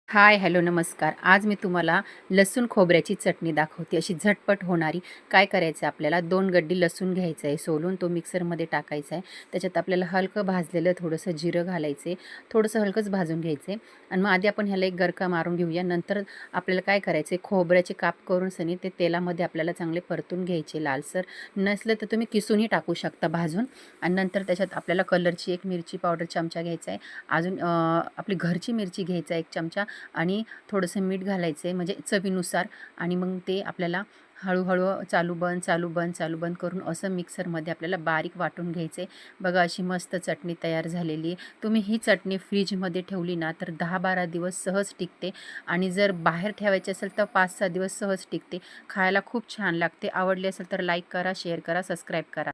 हाय, hello, नमस्कार. आज मी तुम्हाला लसूण खोबऱ्याची चटणी दाखवते, अशी झटपट होणारी. काय करायचं आहे आपल्याला, 2 गड्डी लसूण घ्यायचं आहे सोलून, तो मिक्सरमध्ये टाकायचा आहे. त्याच्यात आपल्याला हलकं भाजलेलं थोडंसं जिरं घालायचं आहे, थोडंसं हलकंच भाजून घ्यायचं आहे आणि मग आधी आपण ह्याला एक गरका मारून घेऊया. नंतर आपल्याला काय करायचं आहे, खोबऱ्याचे काप करून सनी ते तेलामध्ये आपल्याला चांगले परतून घ्यायचे. लालसर नसलं तर तुम्ही किसूनही टाकू शकता भाजून. आणि नंतर त्याच्यात आपल्याला कलरची एक मिरची पावडर चमचा घ्यायचा आहे. अजून आपली घरची मिरची घ्यायचा 1 चमचा आणि थोडंसं मीठ घालायचं आहे म्हणजे चवीनुसार. आणि मग ते आपल्याला हळूहळू चालू बंद चालू बंद चालू बंद करून असं मिक्सरमध्ये आपल्याला बारीक वाटून घ्यायचं आहे. बघा अशी मस्त चटणी तयार झालेली आहे. तुम्ही ही चटणी फ्रीजमध्ये ठेवली ना तर 10-12 दिवस सहज टिकते आणि जर बाहेर ठेवायची असेल तर 5-6 दिवस सहज टिकते. खायला खूप छान लागते. आवडली असेल तर लाईक करा, शेअर करा, सबस्क्राईब करा.